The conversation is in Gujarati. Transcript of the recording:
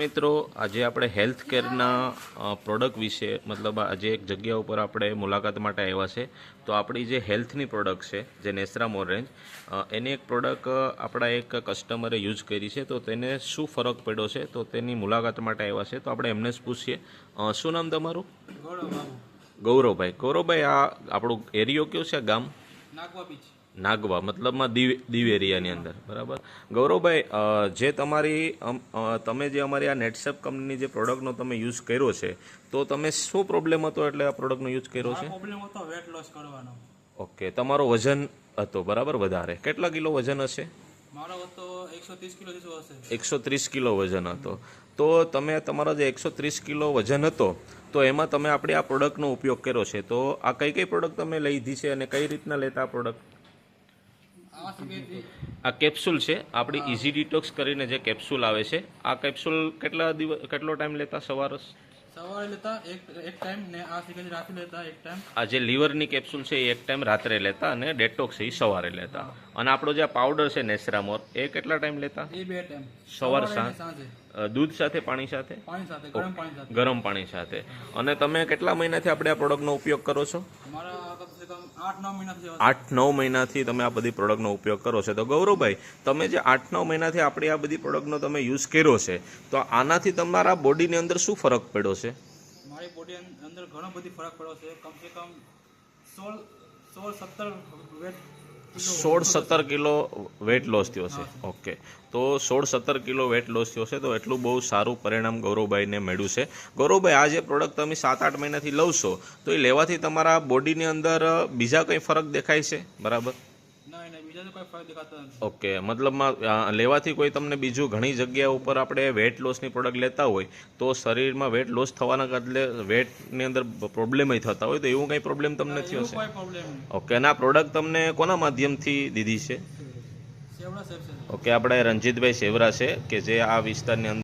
મિત્રો આજે આપણે હેલ્થ કેરના પ્રોડક્ટ વિશે મતલબ આજે એક જગ્યા ઉપર આપણે મુલાકાત માટે આવ્યા છે. તો આપણી જે હેલ્થની પ્રોડક્ટ છે જે નેસરામોર રેન્જ એની એક પ્રોડક્ટ આપણા એક કસ્ટમરે યુઝ કરી છે. તો તેને શું ફરક પડ્યો છે તો તેની મુલાકાત માટે આવ્યા છે. તો આપણે એમને જ પૂછીએ. શું નામ તમારું? ગૌરવભાઈ. ગૌરવભાઈ, આ આપણું એરિયો કયો છે? ગામ નાગવા, મતલબમાં દીવ એરિયાની અંદર, બરાબર. ગૌરવભાઈ, જે તમે જે અમારી આ નેટસેપ કંપનીની જે પ્રોડક્ટનો તમે યુઝ કર્યો છે, તો તમે શું પ્રોબ્લેમ હતો એટલે આ પ્રોડક્ટનો યુઝ કર્યો છે? પ્રોબ્લેમ હતો વેટ લોસ કરવાનો. ઓકે, તમારો વજન હતો બરાબર વધારે. કેટલા કિલો વજન હશે? મારો હતો 130 કિલો જેટલો હશે. 130 કિલો વજન હતો. તો તમે તમારો જે 130 કિલો વજન હતો તો એમાં તમે આપણી આ પ્રોડક્ટનો ઉપયોગ કર્યો છે. તો આ કઈ કઈ પ્રોડક્ટ તમે લીધી છે અને કઈ રીતના લેતા આ પ્રોડક્ટ? આ કેપ્સ્યુલ છે આપણી ઇઝી ડિટોક્સ કરીને જે કેપ્સ્યુલ આવે છે. આ કેપ્સ્યુલ કેટલો ટાઈમ લેતા? સવારે લેતા એક ટાઈમ ને આ સિગરેટ રાત્રે લેતા એક ટાઈમ. આ જે લીવરની કેપ્સ્યુલ છે એ એક ટાઈમ રાત્રે લેતા અને ડેટોક્સ એ સવારે લેતા. અને આપણો જે પાવડર છે નેસરામોર એ કેટલા ટાઈમ લેતા? એ બે ટાઈમ, સવાર સાંજ. દૂધ સાથે, પાણી સાથે? ગરમ પાણી સાથે. અને તમે કેટલા મહિનાથી આપણે આ પ્રોડક્ટનો ઉપયોગ કરો છો? 8-9 મહિનાથી તમે આ બધી પ્રોડક્ટનો ઉપયોગ કરો છો. તો ગૌરવભાઈ, તમે જે 8-9 મહિનાથી આપણી આ બધી પ્રોડક્ટનો તમે યુઝ કર્યો છે, તો આનાથી તમારા બોડીની અંદર શું ફરક પડ્યો છે? મારી બોડી અંદર ઘણો બધી ફરક પડ્યો છે. કમસે કમ 16-17 કિલો વેટ લોસ થયો છે. ઓકે, તો 16-17 કિલો વેટ લોસ થયો છે. તો એટલું બહુ સારું પરિણામ ગૌરવભાઈને મળ્યું છે. ગૌરવભાઈ, આ જે પ્રોડક્ટ તમે 7-8 મહિનાથી લવ છો, તો એ લેવાથી તમારા બોડીની અંદર બીજા કંઈ ફરક દેખાય છે? બરાબર. ઓકે, મતલબમાં લેવાથી કોઈ તમને બીજું ઘણી જગ્યા ઉપર આપણે વેટ લોસની પ્રોડક્ટ લેતા હોય તો શરીરમાં વેટ લોસ થવાના બદલે વેટની અંદર પ્રોબ્લેમ થતા હોય, તો એવું કંઈ પ્રોબ્લેમ તમને થયો છે? ઓકે, અને આ પ્રોડક્ટ તમને કોના માધ્યમથી દીધી છે? ઓકે, આપણે રંજીતભાઈ સેવરા છે કે જે આ વિસ્તારની અંદર